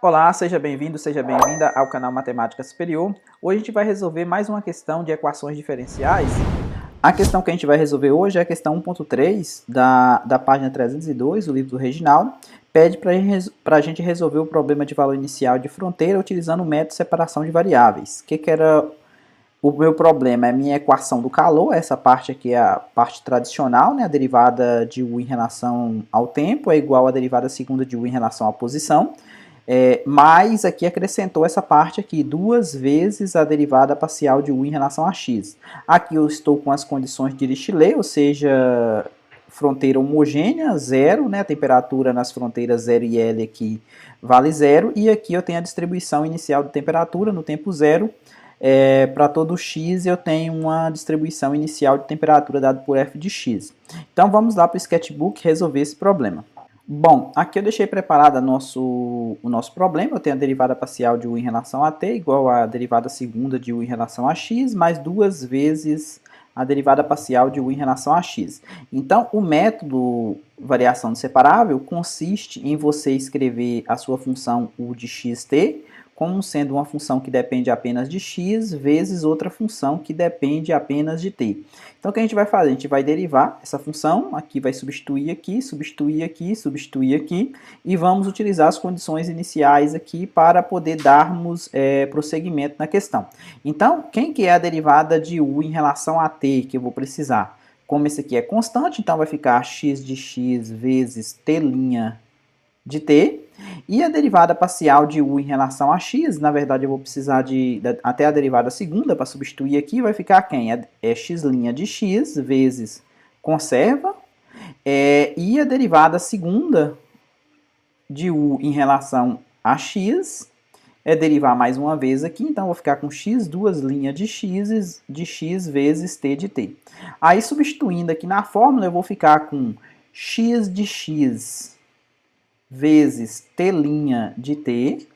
Olá, seja bem-vindo, seja bem-vinda ao canal Matemática Superior. Hoje a gente vai resolver mais uma questão de equações diferenciais. A questão que a gente vai resolver hoje é a questão 1.3 da página 302 do livro do Reginaldo. Pede para a gente resolver o problema de valor inicial de fronteira utilizando o método de separação de variáveis. O que era o meu problema? É a minha equação do calor, essa parte aqui é a parte tradicional, né? A derivada de U em relação ao tempo é igual à derivada segunda de U em relação à posição. Mas aqui acrescentou essa parte aqui, 2 vezes a derivada parcial de U em relação a x. Aqui eu estou com as condições de Dirichlet, ou seja, fronteira homogênea, zero, né? A temperatura nas fronteiras 0 e L aqui vale zero, e aqui eu tenho a distribuição inicial de temperatura no tempo zero. Para todo x eu tenho uma distribuição inicial de temperatura dada por f de x. Então vamos lá para o sketchbook resolver esse problema. Bom, aqui eu deixei preparado o nosso problema. Eu tenho a derivada parcial de U em relação a t igual à derivada segunda de U em relação a x, mais 2 vezes a derivada parcial de U em relação a x. Então, o método variação de separável consiste em você escrever a sua função U de xt como sendo uma função que depende apenas de x vezes outra função que depende apenas de t. Então, o que a gente vai fazer? A gente vai derivar essa função, aqui vai substituir aqui, substituir aqui, substituir aqui, e vamos utilizar as condições iniciais aqui para poder darmos prosseguimento na questão. Então, quem que é a derivada de u em relação a t que eu vou precisar? Como esse aqui é constante, então vai ficar x de x vezes t' de t, e a derivada parcial de u em relação a x, na verdade eu vou precisar até a derivada segunda para substituir aqui, vai ficar quem? É x' de x vezes conserva, e a derivada segunda de u em relação a x, derivar mais uma vez aqui, então eu vou ficar com x, duas linhas de x vezes t de t. Aí substituindo aqui na fórmula, eu vou ficar com x de x vezes t' de t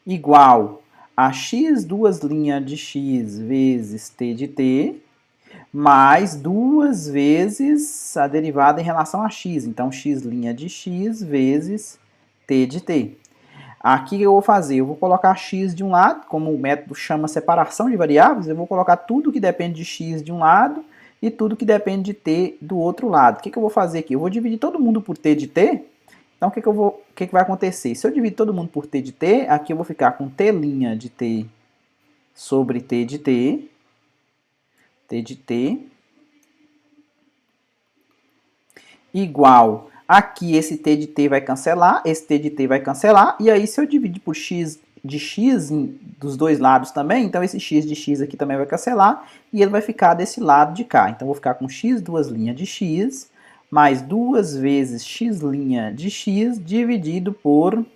igual a x duas linhas de x vezes t de t mais 2 vezes a derivada em relação a x. Então, x' de x vezes t de t. Aqui eu vou fazer, eu vou colocar x de um lado, como o método chama separação de variáveis, eu vou colocar tudo que depende de x de um lado e tudo que depende de t do outro lado. O que eu vou fazer aqui? Eu vou dividir todo mundo por t de t. Então, o que vai acontecer? Se eu dividir todo mundo por t de t, aqui eu vou ficar com t' de t sobre t de t, igual, aqui esse t de t vai cancelar, esse t de t vai cancelar, e aí se eu dividir por x de x dos dois lados também, então esse x de x aqui também vai cancelar, e ele vai ficar desse lado de cá. Então, eu vou ficar com x duas linhas de x, mais 2 vezes x' de x dividido por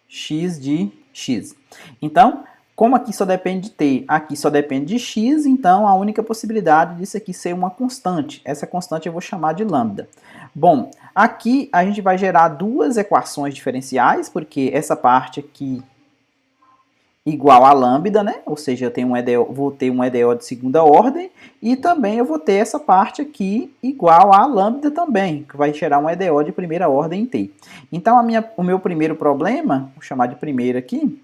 x de x. Então, como aqui só depende de t, aqui só depende de x, então a única possibilidade disso aqui ser uma constante. Essa constante eu vou chamar de lambda. Bom, aqui a gente vai gerar duas equações diferenciais, porque essa parte aqui igual a lambda, né? Ou seja, eu tenho vou ter um EDO de segunda ordem, e também eu vou ter essa parte aqui igual a lambda também, que vai gerar um EDO de primeira ordem em t. Então, o meu primeiro problema, vou chamar de primeiro aqui,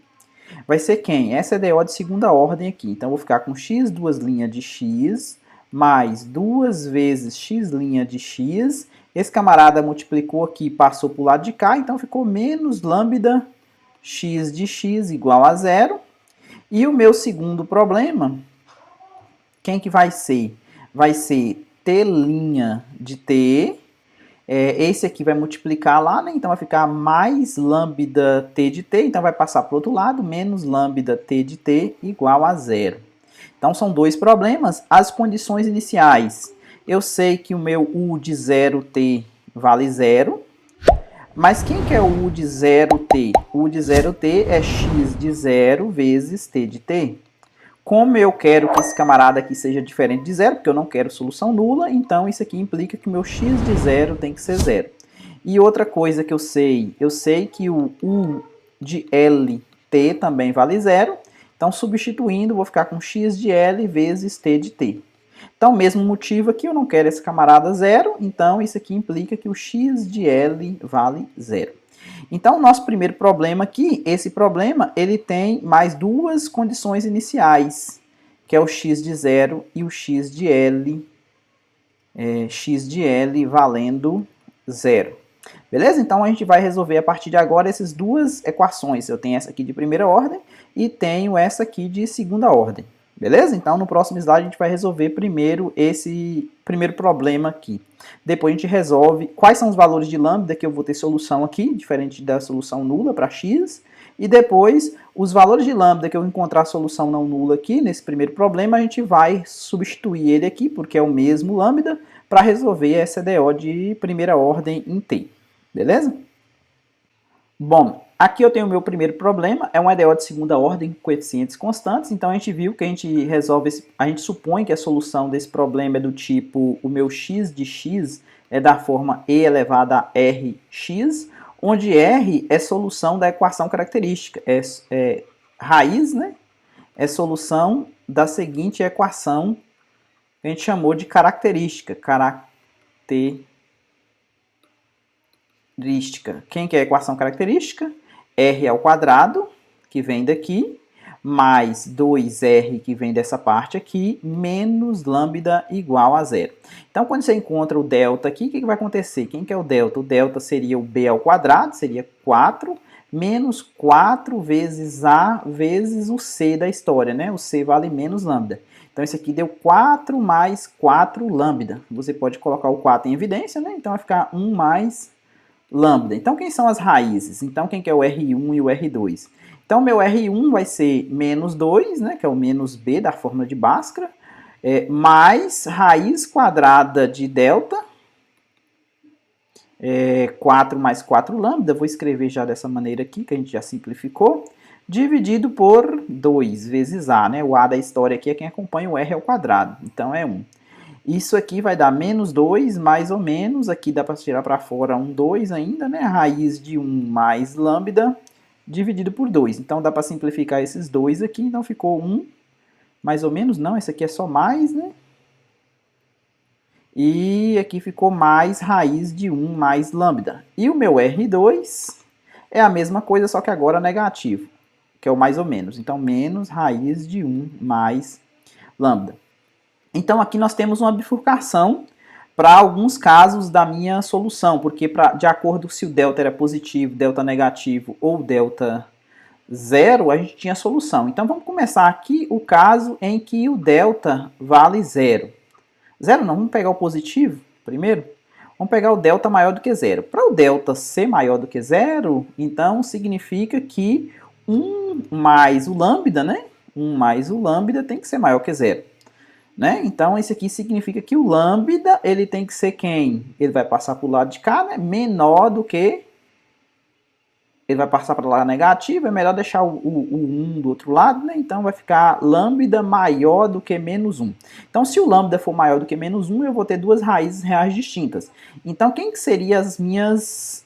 vai ser quem? Essa EDO de segunda ordem aqui. Então, eu vou ficar com x duas linhas de x, mais 2 vezes x' de x. Esse camarada multiplicou aqui, passou para o lado de cá, então ficou menos lambda x de x igual a zero. E o meu segundo problema, quem que vai ser? Vai ser t' de t. Esse aqui vai multiplicar lá, né? Então vai ficar mais lambda t de t, então vai passar para o outro lado, menos lambda t de t igual a zero. Então são dois problemas. As condições iniciais, eu sei que o meu u de 0t vale zero. Mas quem que é o u de 0t? O u de 0t é x de 0 vezes t de t. Como eu quero que esse camarada aqui seja diferente de zero, porque eu não quero solução nula, então isso aqui implica que o meu x de 0 tem que ser zero. E outra coisa que eu sei que o u de lt também vale zero, então substituindo, vou ficar com x de l vezes t de t. Então, mesmo motivo aqui, eu não quero esse camarada zero, então isso aqui implica que o x de L vale zero. Então, o nosso primeiro problema aqui, esse problema, ele tem mais duas condições iniciais, que é o x de 0 e o x de L valendo 0. Beleza? Então a gente vai resolver a partir de agora essas duas equações. Eu tenho essa aqui de primeira ordem e tenho essa aqui de segunda ordem. Beleza? Então no próximo slide a gente vai resolver primeiro esse primeiro problema aqui. Depois a gente resolve quais são os valores de lambda que eu vou ter solução aqui, diferente da solução nula para x. E depois, os valores de lambda que eu encontrar solução não nula aqui, nesse primeiro problema, a gente vai substituir ele aqui, porque é o mesmo lambda, para resolver essa EDO de primeira ordem em T. Beleza? Bom, aqui eu tenho o meu primeiro problema, é um EDO de segunda ordem com coeficientes constantes, então a gente viu que a gente resolve, a gente supõe que a solução desse problema é do tipo, o meu x de x é da forma e elevado a rx, onde R é solução da equação característica, é raiz, né? É solução da seguinte equação que a gente chamou de característica. Quem que é a equação característica? R ao quadrado, que vem daqui, mais 2R, que vem dessa parte aqui, menos lambda igual a 0. Então, quando você encontra o delta aqui, o que vai acontecer? Quem que é o delta? O delta seria o B ao quadrado, seria 4, menos 4 vezes A vezes o C da história, né? O C vale menos lambda. Então, esse aqui deu 4 mais 4 lambda. Você pode colocar o 4 em evidência, né? Então, vai ficar 1 mais lambda. Então, quem são as raízes? Então, quem que é o R1 e o R2? Então, meu R1 vai ser menos 2, né, que é o menos B da fórmula de Bhaskara, mais raiz quadrada de delta, 4 mais 4 lambda, vou escrever já dessa maneira aqui, que a gente já simplificou, dividido por 2 vezes A, né? O A da história aqui é quem acompanha o R ao quadrado, então é 1. Isso aqui vai dar menos 2, mais ou menos, aqui dá para tirar para fora 2 ainda, né? Raiz de 1 mais lambda, dividido por 2. Então, dá para simplificar esses dois aqui. Então, ficou 1, mais ou menos. Não, esse aqui é só mais, né? E aqui ficou mais raiz de 1 mais lambda. E o meu R2 é a mesma coisa, só que agora negativo, que é o mais ou menos. Então, menos raiz de 1 mais lambda. Então, aqui nós temos uma bifurcação para alguns casos da minha solução, porque de acordo se o delta era positivo, delta negativo ou delta zero, a gente tinha solução. Então vamos começar aqui o caso em que o delta vale zero. Zero não, vamos pegar o positivo primeiro. Vamos pegar o delta maior do que zero. Para o delta ser maior do que zero, então significa que 1 mais o lambda, né? 1 mais o lambda tem que ser maior que zero. Né? Então, isso aqui significa que o lambda, ele tem que ser quem? Ele vai passar para o lado de cá, né? Menor do que... Ele vai passar para o lado negativo, é melhor deixar o 1 do outro lado, né? Então, vai ficar lambda maior do que menos 1. Então, se o lambda for maior do que menos 1, eu vou ter duas raízes reais distintas. Então, quem que seriam as minhas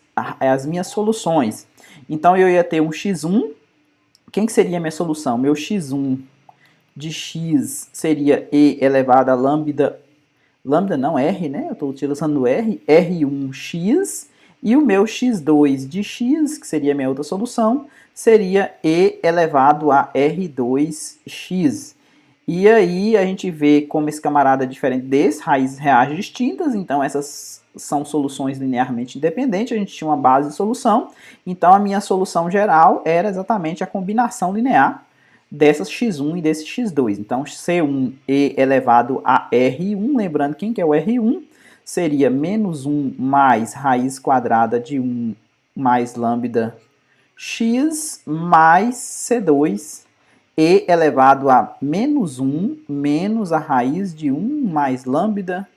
soluções? Então, eu ia ter um x1. Quem que seria a minha solução? Meu x1... de x seria e elevado a lambda não, R, né? Eu estou utilizando R, R1x, e o meu x2 de x, que seria a minha outra solução, seria e elevado a R2x. E aí a gente vê como esse camarada é diferente desse, raízes reais distintas, então essas são soluções linearmente independentes, a gente tinha uma base de solução, então a minha solução geral era exatamente a combinação linear dessas x1 e desse x2. Então, C1e elevado a R1, lembrando quem que é o R1, seria menos 1 mais raiz quadrada de 1 mais lambda x mais C2 e elevado a menos 1 menos a raiz de 1 mais lambda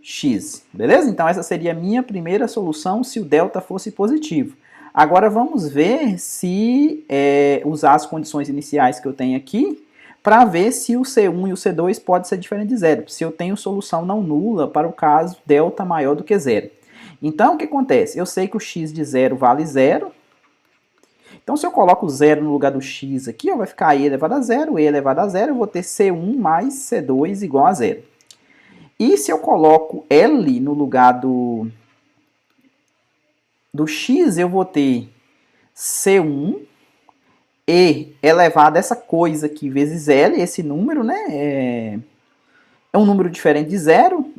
x. Beleza? Então, essa seria a minha primeira solução se o delta fosse positivo. Agora vamos ver se usar as condições iniciais que eu tenho aqui para ver se o C1 e o C2 pode ser diferente de zero, se eu tenho solução não nula para o caso delta maior do que zero. Então o que acontece? Eu sei que o x de zero vale zero. Então se eu coloco zero no lugar do x aqui, vai ficar e elevado a zero, e elevado a zero, eu vou ter C1 mais C2 igual a zero. E se eu coloco L no lugar do do x eu vou ter C1 e elevado a essa coisa aqui vezes L, esse número, né? É um número diferente de zero.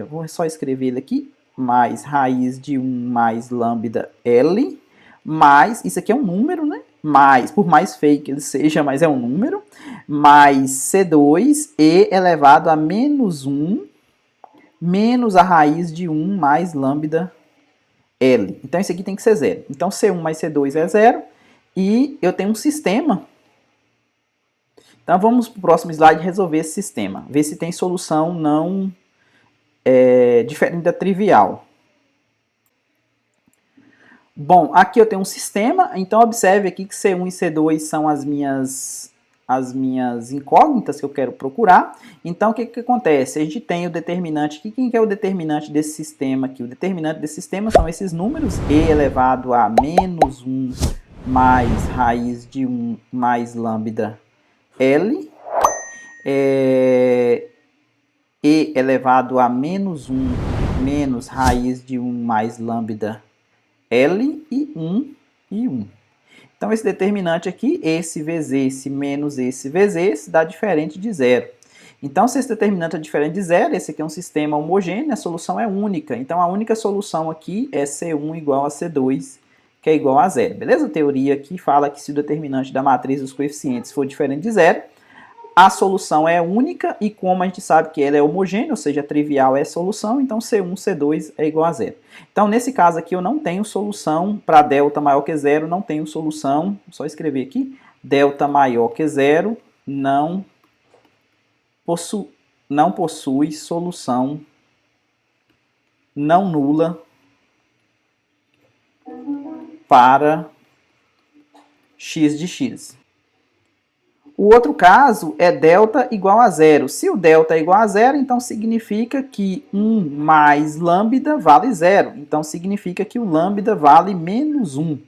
Vou só escrever ele aqui. Mais raiz de 1 mais lambda L. Mais, isso aqui é um número, né? Mais, por mais feio que ele seja, mas é um número. Mais C2 e elevado a menos 1 menos a raiz de 1 mais lambda L. Então, isso aqui tem que ser zero. Então, C1 mais C2 é zero. E eu tenho um sistema. Então, vamos para o próximo slide resolver esse sistema. Ver se tem solução não diferente da trivial. Bom, aqui eu tenho um sistema. Então, observe aqui que C1 e C2 são as minhas incógnitas que eu quero procurar. Então, o que acontece? A gente tem o determinante aqui. Quem que é o determinante desse sistema aqui? O determinante desse sistema são esses números. E elevado a menos 1 mais raiz de 1 mais lambda L. E elevado a menos 1 menos raiz de 1 mais lambda L e 1 e 1. Então, esse determinante aqui, esse vezes esse menos esse vezes esse, dá diferente de zero. Então, se esse determinante é diferente de zero, esse aqui é um sistema homogêneo, a solução é única. Então, a única solução aqui é C1 igual a C2, que é igual a zero. Beleza? A teoria aqui fala que se o determinante da matriz dos coeficientes for diferente de zero, a solução é única e como a gente sabe que ela é homogênea, ou seja, trivial é solução, então C1, C2 é igual a zero. Então, nesse caso aqui, eu não tenho solução para delta maior que zero, não tenho solução, só escrever aqui, delta maior que zero não possui solução não nula para x de x. O outro caso é delta igual a zero. Se o delta é igual a zero, então significa que 1 mais lambda vale zero. Então significa que o lambda vale menos 1.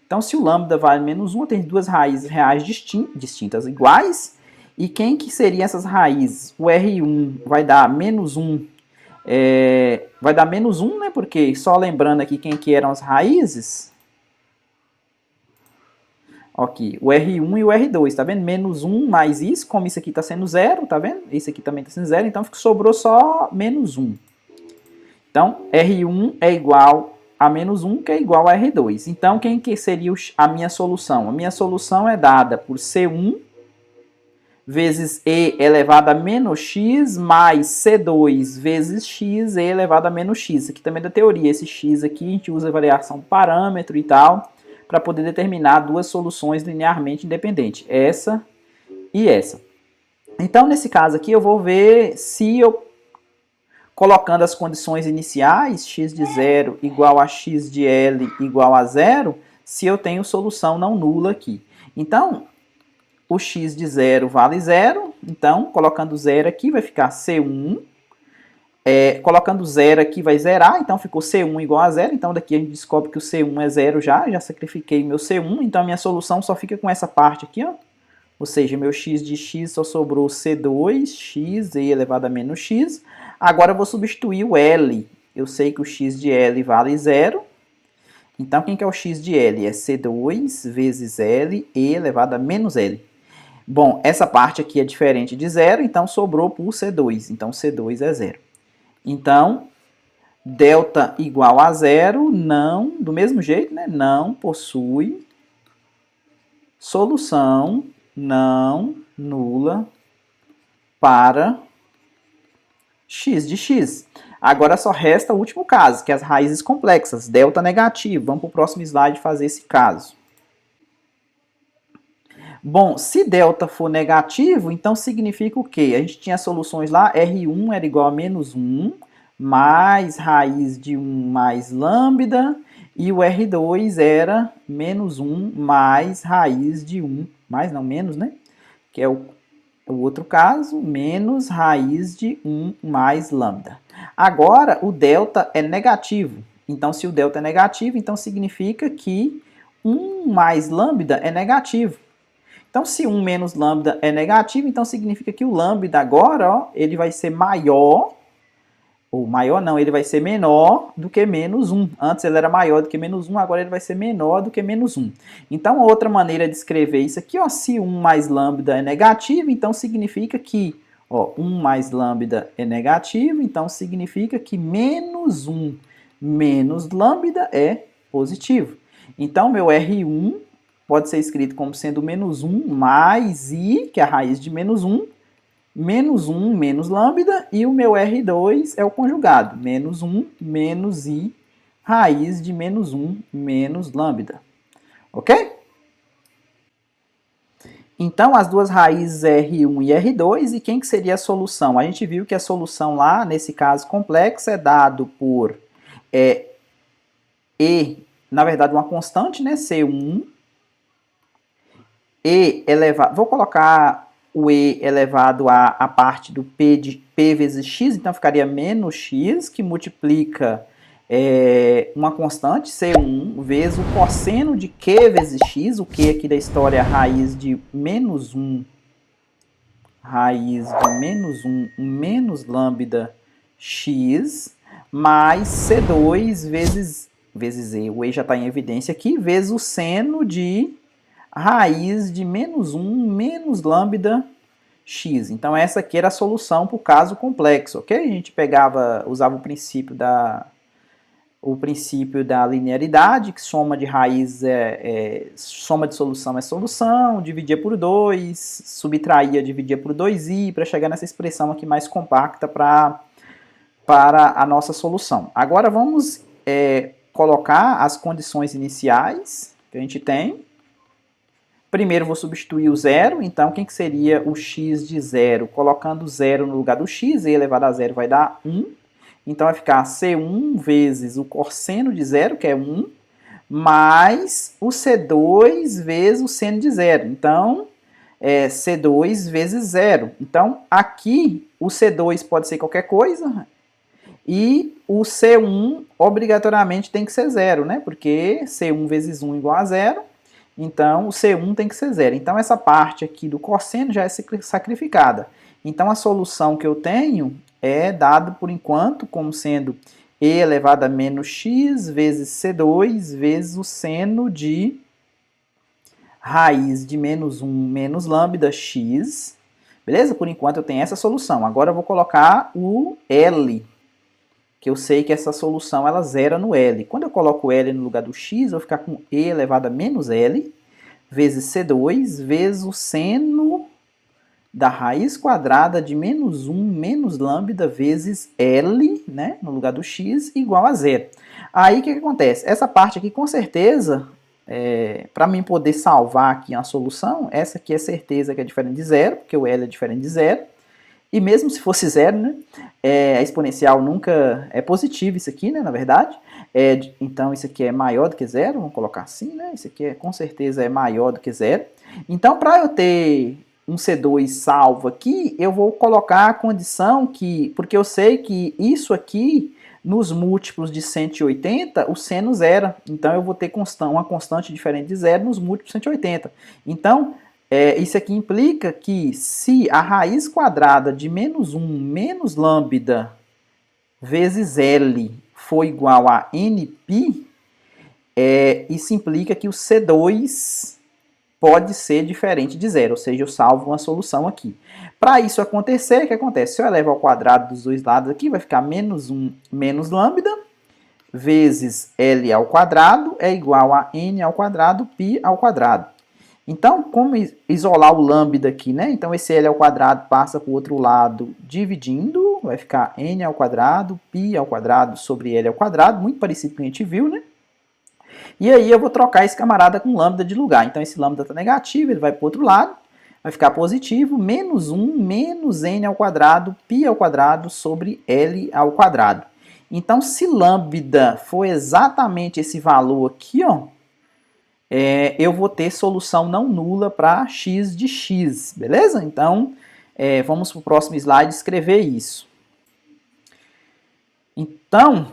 Então se o lambda vale menos 1, eu tenho duas raízes reais distintas iguais. E quem que seriam essas raízes? O R1 vai dar menos 1. Vai dar menos 1, né? Porque só lembrando aqui quem que eram as raízes... Aqui, o R1 e o R2, tá vendo? Menos 1 mais isso, como isso aqui está sendo zero, tá vendo? Esse aqui também está sendo zero, então sobrou só menos 1. Então, R1 é igual a menos 1, que é igual a R2. Então, quem que seria a minha solução? A minha solução é dada por C1 vezes E elevado a menos X mais C2 vezes X E elevado a menos X. Isso aqui também é da teoria. Esse X aqui a gente usa a variação do parâmetro e tal, para poder determinar duas soluções linearmente independentes, essa e essa. Então, nesse caso aqui, eu vou ver se eu, colocando as condições iniciais, x de 0 igual a x de L igual a 0, se eu tenho solução não nula aqui. Então, o x de 0 vale 0, então, colocando 0 aqui, vai ficar C1. Colocando 0 aqui vai zerar, então ficou C1 igual a 0, então daqui a gente descobre que o C1 é 0 já sacrifiquei meu C1, então a minha solução só fica com essa parte aqui, ó. Ou seja, meu x de x só sobrou C2, x e elevado a menos x. Agora eu vou substituir o L, eu sei que o x de L vale 0, então quem que é o x de L? É C2 vezes L e elevado a menos L. Bom, essa parte aqui é diferente de 0, então sobrou por C2, então C2 é 0. Então, delta igual a zero, não, do mesmo jeito, né, não possui solução não nula para x de x. Agora só resta o último caso, que é as raízes complexas, delta negativo. Vamos para o próximo slide fazer esse caso. Bom, se delta for negativo, então significa o quê? A gente tinha soluções lá, R1 era igual a menos 1, mais raiz de 1 mais lambda, e o R2 era menos 1 mais raiz de 1, mais não, menos, né? Que é o outro caso, menos raiz de 1 mais lambda. Agora, o delta é negativo. Então, se o delta é negativo, então significa que 1 mais lambda é negativo. Então, se 1 menos lambda é negativo, então significa que o lambda agora, ó, ele vai ser maior Ou maior não, ele vai ser menor do que menos 1. Antes ele era maior do que menos 1, agora ele vai ser menor do que menos 1. Então, a outra maneira de escrever isso aqui, ó, se 1 mais lambda é negativo, então significa que, ó, 1 mais lambda é negativo, então significa que menos 1 menos lambda é positivo. Então, meu R1 pode ser escrito como sendo menos 1 mais I, que é a raiz de menos 1 menos lambda, e o meu R2 é o conjugado, menos 1 menos I, raiz de menos 1 menos lambda. Ok? Então, as duas raízes R1 e R2, e quem que seria a solução? A gente viu que a solução lá, nesse caso complexo, é dado por E, na verdade, uma constante, né? C1, E elevado, vou colocar o E elevado a parte do P de P vezes X, então ficaria menos X, que multiplica uma constante, C1, vezes o cosseno de Q vezes X, o Q aqui da história é a raiz de menos 1, menos lambda X, mais C2 vezes E, o E já está em evidência aqui, vezes o seno de raiz de menos 1 menos lambda x. Então, essa aqui era a solução para o caso complexo, ok? A gente usava o princípio da linearidade, que soma de raiz soma de solução é solução, dividia por 2, subtraía, dividia por 2i, para chegar nessa expressão aqui mais compacta para a nossa solução. Agora, vamos colocar as condições iniciais que a gente tem. Primeiro vou substituir o zero, então quem que seria o x de zero? Colocando zero no lugar do x, e elevado a zero vai dar 1. Então vai ficar C1 vezes o cosseno de zero, que é 1, mais o C2 vezes o seno de zero. Então, C2 vezes zero. Então, aqui o C2 pode ser qualquer coisa, e o C1 obrigatoriamente tem que ser zero, né? Porque C1 vezes 1 igual a zero. Então, o C1 tem que ser zero. Então, essa parte aqui do cosseno já é sacrificada. Então, a solução que eu tenho é dada, por enquanto, como sendo E elevado a menos x vezes C2 vezes o seno de raiz de menos 1 menos lambda x. Beleza? Por enquanto, eu tenho essa solução. Agora, eu vou colocar o L, que eu sei que essa solução ela zera no L. Quando eu coloco o L no lugar do x, eu vou ficar com E elevado a menos L, vezes C2, vezes o seno da raiz quadrada de menos 1 menos lambda vezes L, né, no lugar do x, igual a zero. Aí, o que acontece? Essa parte aqui, com certeza, para mim poder salvar aqui a solução, essa aqui é certeza que é diferente de zero, porque o L é diferente de zero. E mesmo se fosse zero, né, a exponencial nunca é positiva, isso aqui, né, na verdade. Então, isso aqui é maior do que zero, vamos colocar assim, né? Isso aqui com certeza é maior do que zero. Então, para eu ter um C2 salvo aqui, eu vou colocar a condição que, porque eu sei que isso aqui, nos múltiplos de 180, o seno zera. Então, eu vou ter uma constante diferente de zero nos múltiplos de 180. Então, isso aqui implica que se a raiz quadrada de menos 1 menos lambda vezes L for igual a Nπ, isso implica que o C2 pode ser diferente de zero, ou seja, eu salvo uma solução aqui. Para isso acontecer, o que acontece? Se eu elevo ao quadrado dos dois lados aqui, vai ficar menos 1 menos lambda vezes L ao quadrado é igual a N ao quadrado π ao quadrado. Então, como isolar o lambda aqui, né? Então, esse L ao quadrado passa para o outro lado dividindo, vai ficar N ao quadrado, π ao quadrado sobre L ao quadrado, muito parecido com o que a gente viu, né? E aí eu vou trocar esse camarada com lambda de lugar. Então, esse lambda está negativo, ele vai para o outro lado, vai ficar positivo, menos 1 menos N ao quadrado, π ao quadrado sobre L ao quadrado. Então, se lambda for exatamente esse valor aqui, ó, eu vou ter solução não nula para x de x, beleza? Então, vamos para o próximo slide escrever isso. Então,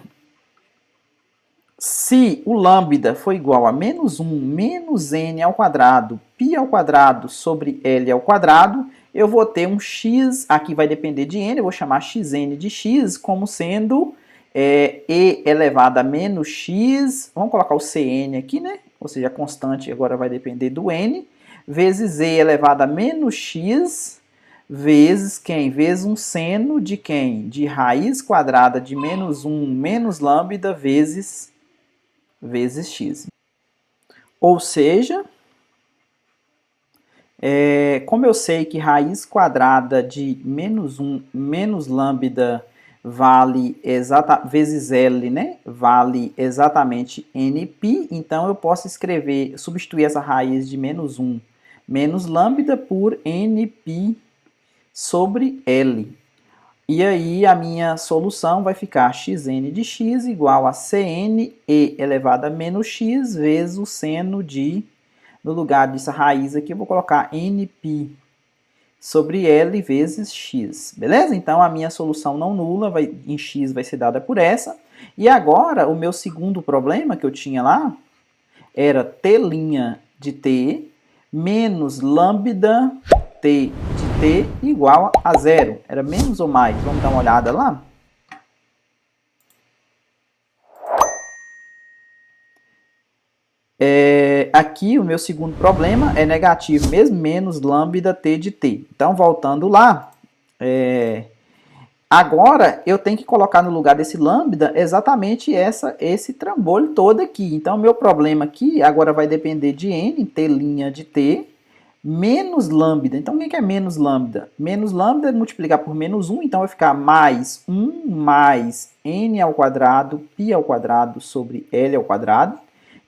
Se o lambda for igual a menos 1 menos n ao quadrado, π ao quadrado sobre L ao quadrado, eu vou ter um x, aqui vai depender de n, eu vou chamar xn de x como sendo e elevado a menos x, vamos colocar o cn aqui, né? Ou seja, a constante agora vai depender do n, vezes e elevado a menos x, vezes quem? Vezes um seno de quem? De raiz quadrada de menos 1 menos lambda vezes x. Ou seja, como eu sei que raiz quadrada de menos 1 menos lambda vale vezes L, né? Vale exatamente nπ, então eu posso escrever, substituir essa raiz de menos 1 menos lambda por nπ sobre L. E aí a minha solução vai ficar xn de x igual a cn e elevado a menos x vezes o seno de, no lugar dessa raiz aqui, eu vou colocar nπ sobre L vezes x, beleza? Então a minha solução não nula em x vai ser dada por essa. E agora o meu segundo problema que eu tinha lá era t' de t menos lambda t de t igual a 0. Era menos ou mais? Vamos dar uma olhada lá? Aqui o meu segundo problema é negativo mesmo, menos lambda t de t. Então, voltando lá, agora eu tenho que colocar no lugar desse lambda exatamente esse trambolho todo aqui. Então, meu problema aqui agora vai depender de n, t' de t, menos lambda. Então, o que é menos lambda? Menos lambda é multiplicar por menos 1, então vai ficar mais 1 mais n ao quadrado, π ao quadrado sobre L ao quadrado.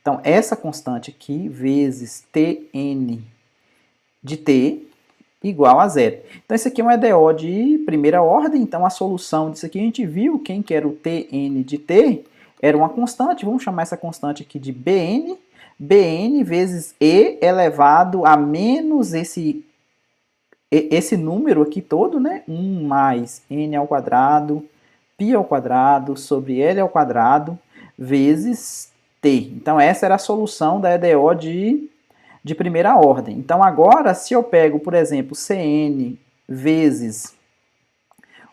Então, essa constante aqui, vezes Tn de t, igual a 0. Então, esse aqui é um EDO de primeira ordem. Então, a solução disso aqui, a gente viu quem que era o Tn de t, era uma constante. Vamos chamar essa constante aqui de Bn. Bn vezes e elevado a menos esse número aqui todo, né? 1 mais n ao quadrado, π ao quadrado sobre L ao quadrado, vezes t. Então, essa era a solução da EDO de primeira ordem. Então, agora, se eu pego, por exemplo, Cn vezes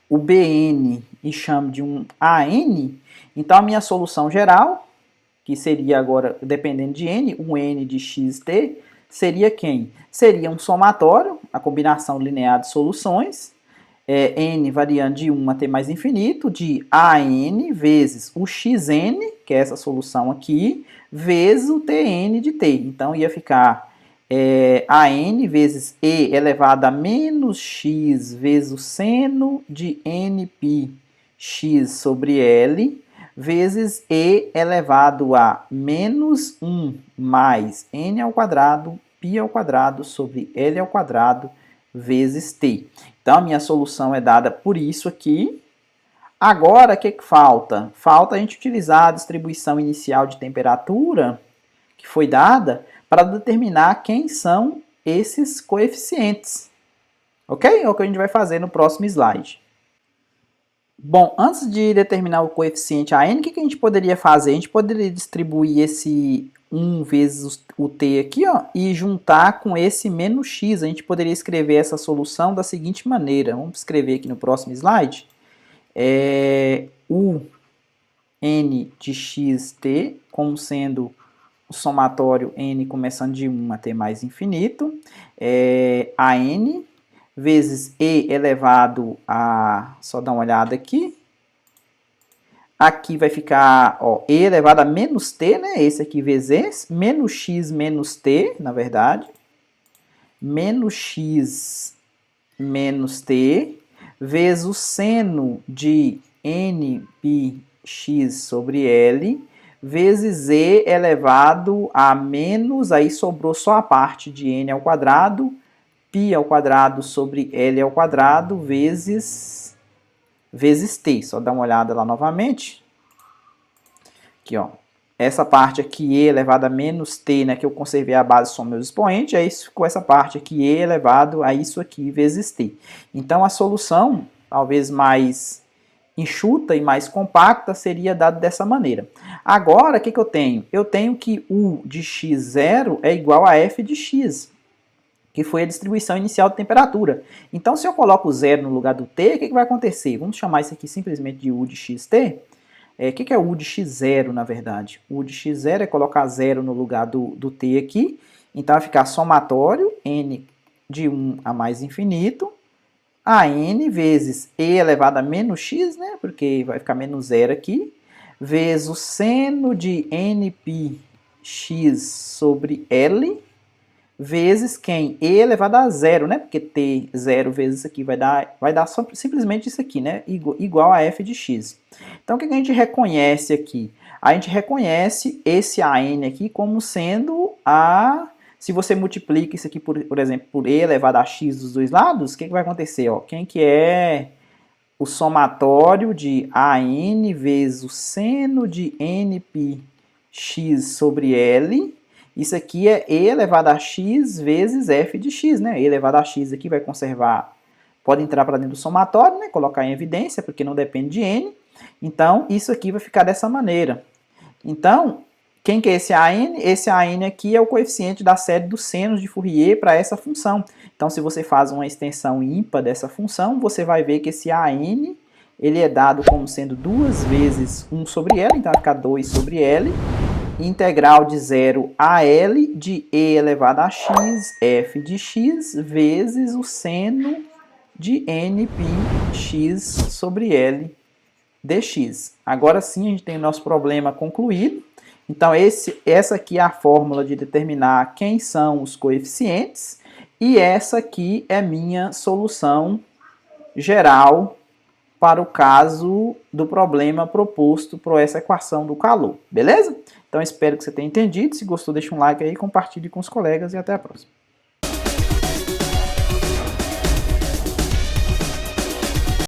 o Bn e chamo de um An, então a minha solução geral, que seria agora, dependendo de n, um n de xt, seria quem? Seria um somatório, a combinação linear de soluções, n variando de 1 até mais infinito, de an vezes o xn, que é essa solução aqui, vezes o tn de t. Então, ia ficar an vezes e elevado a menos x vezes o seno de nπ x sobre L, vezes e elevado a menos 1 mais n ao quadrado, π ao quadrado sobre L ao quadrado, vezes t. Então, a minha solução é dada por isso aqui. Agora, o que falta? Falta a gente utilizar a distribuição inicial de temperatura que foi dada para determinar quem são esses coeficientes. Ok? É o que a gente vai fazer no próximo slide. Bom, antes de determinar o coeficiente AN, o que a gente poderia fazer? A gente poderia distribuir esse 1 vezes o t aqui, ó, e juntar com esse menos x. A gente poderia escrever essa solução da seguinte maneira. Vamos escrever aqui no próximo slide. O n de xt como sendo o somatório n começando de 1 até mais infinito, a n vezes e elevado a, só dar uma olhada aqui, aqui vai ficar, ó, e elevado a menos t, né, esse aqui vezes esse, menos x menos t, na verdade, menos x menos t, vezes o seno de nπx sobre L, vezes e elevado a menos, aí sobrou só a parte de n ao quadrado, π ao quadrado sobre L ao quadrado, vezes t. Só dá uma olhada lá novamente. Aqui, ó. Essa parte aqui, e elevado a menos t, né, que eu conservei a base, são meus expoentes, aí ficou essa parte aqui, e elevado a isso aqui, vezes t. Então, a solução, talvez mais enxuta e mais compacta seria dado dessa maneira. Agora, o que eu tenho? Eu tenho que U de x0 é igual a F de x, que foi a distribuição inicial de temperatura. Então, se eu coloco o zero no lugar do t, o que vai acontecer? Vamos chamar isso aqui simplesmente de U de xt. O que é U de x0, na verdade? U de x0 é colocar zero no lugar do t aqui. Então, vai ficar somatório, n de 1 a mais infinito, a n vezes e elevado a menos x, né? Porque vai ficar menos zero aqui, vezes o seno de nπ x sobre L, vezes quem? E elevado a zero, né? Porque t zero vezes isso aqui vai dar simplesmente isso aqui, né? Igual a f de x. Então, o que a gente reconhece aqui? A gente reconhece esse AN aqui como sendo a... Se você multiplica isso aqui, por exemplo, por e elevado a x dos dois lados, o que vai acontecer? Ó? Quem que é o somatório de AN vezes o seno de nπ x sobre L. Isso aqui é e elevado a x vezes f de x, né? E elevado a x aqui vai conservar, pode entrar para dentro do somatório, né? Colocar em evidência, porque não depende de n. Então, isso aqui vai ficar dessa maneira. Então, quem que é esse AN? Esse AN aqui é o coeficiente da série dos senos de Fourier para essa função. Então, se você faz uma extensão ímpar dessa função, você vai ver que esse AN, ele é dado como sendo 2 vezes 1 sobre L, então vai ficar 2 sobre L, integral de 0 a L de e elevado a x, f de x, vezes o seno de nπ x sobre L dx. Agora sim a gente tem o nosso problema concluído. Então essa aqui é a fórmula de determinar quem são os coeficientes e essa aqui é minha solução geral para o caso do problema proposto por essa equação do calor, beleza? Então espero que você tenha entendido. Se gostou, deixa um like aí, compartilhe com os colegas e até a próxima.